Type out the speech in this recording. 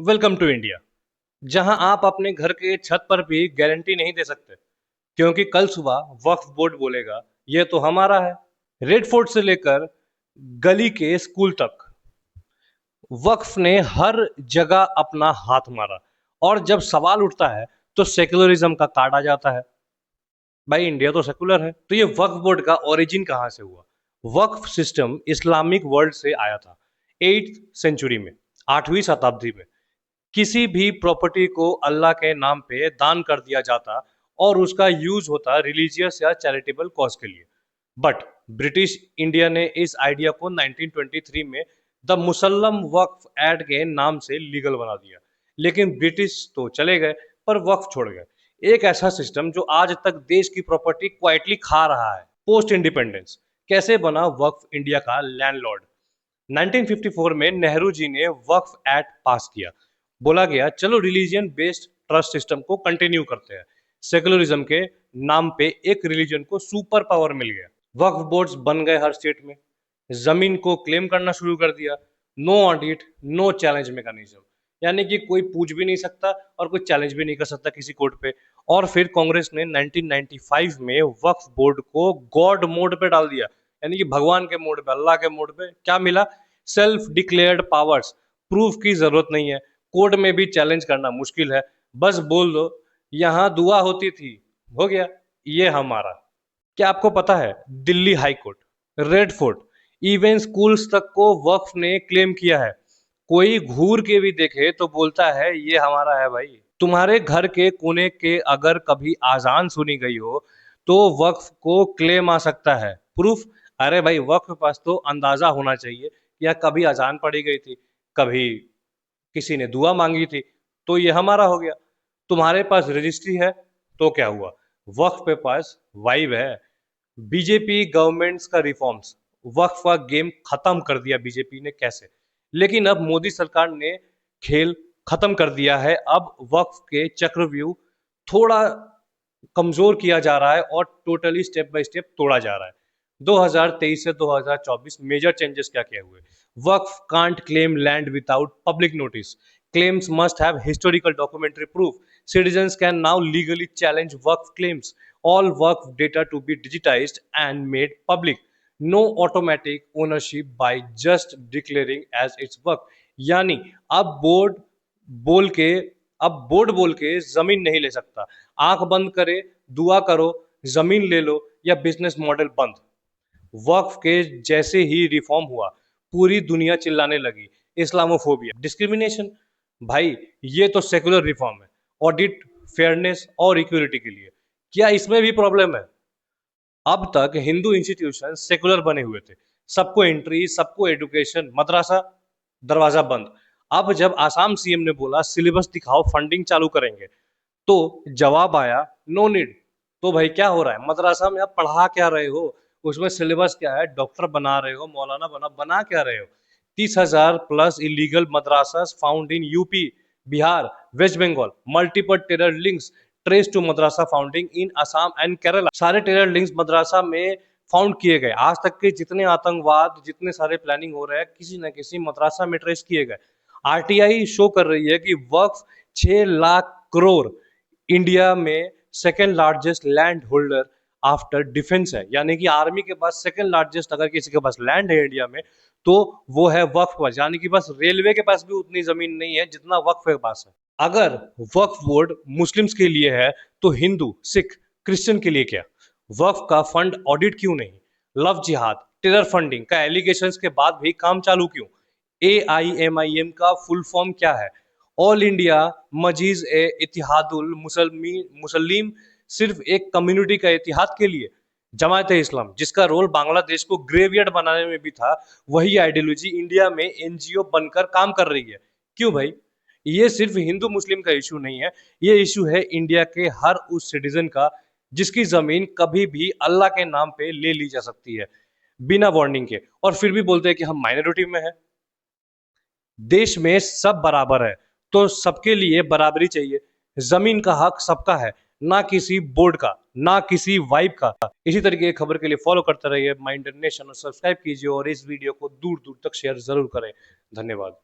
Welcome to India, जहां आप अपने घर के छत पर भी गारंटी नहीं दे सकते, क्योंकि कल सुबह वक्फ बोर्ड बोलेगा ये तो हमारा है। रेड फोर्ट से लेकर गली के स्कूल तक वक्फ ने हर जगह अपना हाथ मारा। और जब सवाल उठता है तो सेक्युलरिज्म का कार्ड आ जाता है। भाई इंडिया तो सेकुलर है, तो ये वक्फ बोर्ड का ओरिजिन कहाँ से हुआ? वक्फ सिस्टम इस्लामिक वर्ल्ड से आया था 8th सेंचुरी में, 8वीं शताब्दी में। किसी भी प्रॉपर्टी को अल्लाह के नाम पे दान कर दिया जाता और उसका यूज होता रिलीजियस या चैरिटेबल कॉज के लिए। बट ब्रिटिश इंडिया ने इस आइडिया को 1923 में द मुसल्लम वक्फ एक्ट के नाम से लीगल बना दिया। लेकिन ब्रिटिश तो चले गए पर वक्फ छोड़ गए। एक ऐसा सिस्टम जो आज तक देश की प्रॉपर्टी क्वाइटली खा रहा है। पोस्ट इंडिपेंडेंस कैसे बना वक्फ इंडिया का लैंडलॉर्ड? 1954 में नेहरू जी ने वक्फ एक्ट पास किया। बोला गया चलो रिलीजियन बेस्ड ट्रस्ट सिस्टम को कंटिन्यू करते हैं। सेकुलरिज्म के नाम पे एक रिलीजन को सुपर पावर मिल गया। वक्फ बोर्ड्स बन गए हर स्टेट में। जमीन को क्लेम करना शुरू कर दिया। No audit, no challenge mechanism, यानी कि कोई पूछ भी नहीं सकता और कोई चैलेंज भी नहीं कर सकता किसी कोर्ट पे। और फिर कांग्रेस ने 1995 में वक्फ बोर्ड को गॉड मोड पे डाल दिया, यानी कि भगवान के मोड पे, अल्लाह के मोड पे। क्या मिला? Self declared powers. प्रूफ की जरूरत नहीं है, कोर्ट में भी चैलेंज करना मुश्किल है, बस बोल दो यहां दुआ होती थी, हो गया, ये हमारा। क्या आपको पता है Delhi high court, red fort, even schools तक को वक्फ ने क्लेम किया है। कोई घूर के भी देखे तो बोलता है ये हमारा है भाई। तुम्हारे घर के कोने के अगर कभी आजान सुनी गई हो तो वक्फ को क्लेम आ सकता है। प्रूफ? अरे भाई वक्फ के पास तो अंदाजा होना चाहिए, या कभी अजान पड़ी गई थी, कभी किसी ने दुआ मांगी थी, तो ये हमारा हो गया। तुम्हारे पास रजिस्ट्री है तो क्या हुआ? वक्फ पे पास वाइब है। बीजेपी गवर्नमेंट्स का रिफॉर्म्स, वक्फ का गेम खत्म कर दिया बीजेपी ने। कैसे? लेकिन अब मोदी सरकार ने खेल खत्म कर दिया है। अब वक्फ के चक्रव्यूह थोड़ा कमजोर किया जा रहा है और टोटली स्टेप बाय स्टेप तोड़ा जा रहा है। 2023 से 2024 मेजर चेंजेस क्या क्या हुए? Waqf can't claim land without public notice. Claims must have historical documentary proof. Citizens can now legally challenge Waqf claims. All Waqf data to be digitized and made public. No automatic ownership by just declaring as its Waqf. यानी अब बोल के board बोल के जमीन नहीं ले सकता। आंख बंद करे, दुआ करो, जमीन ले लो, या बिजनेस मॉडल बंद। वक्फ के जैसे ही रिफॉर्म हुआ पूरी दुनिया चिल्लाने लगी इस्लामोफोबिया, डिस्क्रिमिनेशन। भाई ये तो सेकुलर रिफॉर्म है, ऑडिट, फेयरनेस और इक्वलिटी के लिए। क्या इसमें भी प्रॉब्लम है? अब तक हिंदू इंस्टीट्यूशन सेकुलर बने हुए थे, सबको एंट्री, सबको एजुकेशन, मदरसा दरवाजा बंद। अब जब आसाम सीएम ने बोला सिलेबस दिखाओ, फंडिंग चालू करेंगे, तो जवाब आया नो नीड। तो भाई क्या हो रहा है? मदरसा में आप पढ़ा क्या रहे हो? उसमें सिलेबस क्या है? डॉक्टर बना रहे हो, मौलाना बना क्या रहे हो? 30,000 plus illegal madrasas found in UP, Bihar, West Bengal. Multiple terror links trace to madrasa founding in Assam and Kerala. सारे टेरर लिंक्स मदरसा में फाउंड किए गए। आज तक के जितने आतंकवाद, जितने सारे प्लानिंग हो रहे हैं, किसी न किसी मदरसा में ट्रेस किए गए। आरटीआई शो कर रही है कि वक्फ 6 लाख करोड़ इंडिया में second largest land holder after defence है, यानी कि आर्मी के पास सेकेंड लार्जेस्ट अगर किसी के पास लैंड है इंडिया में तो वो है वक्फ पास। यानी कि बस रेलवे के पास भी उतनी जमीन नहीं है जितना वक्फ के पास है। अगर वक्फ बोर्ड मुस्लिम्स के लिए है तो हिंदू, सिख, क्रिश्चियन के लिए क्या? वक्फ का फंड ऑडिट क्यों नहीं? लव जिहाद, टेरर फंडिंग का एलिगेशंस के बाद भी काम चालू क्यों? AIMIM का फुल फॉर्म क्या है? ऑल इंडिया मजीज ए इतिहादुल मुसलिम, सिर्फ एक कम्युनिटी का इतिहाद के लिए। जमात इस्लाम, जिसका रोल बांग्लादेश को ग्रेवयार्ड बनाने में भी था, वही आइडियोलॉजी इंडिया में एनजीओ बनकर काम कर रही है। क्यों भाई? ये सिर्फ हिंदू मुस्लिम का इशू नहीं है, ये इशू है इंडिया के हर उस सिटीजन का जिसकी जमीन कभी भी अल्लाह के नाम पे ले ली जा सकती है बिना वार्निंग के, और फिर भी बोलते हैं कि हम माइनॉरिटी में है। देश में सब बराबर है तो सबके लिए बराबरी चाहिए। जमीन का हक सबका है, ना किसी बोर्ड का, ना किसी वाइब का। इसी तरीके की खबर के लिए फॉलो करते रहिए माई इंटरनेशनल और सब्सक्राइब कीजिए और इस वीडियो को दूर दूर तक शेयर जरूर करें। धन्यवाद।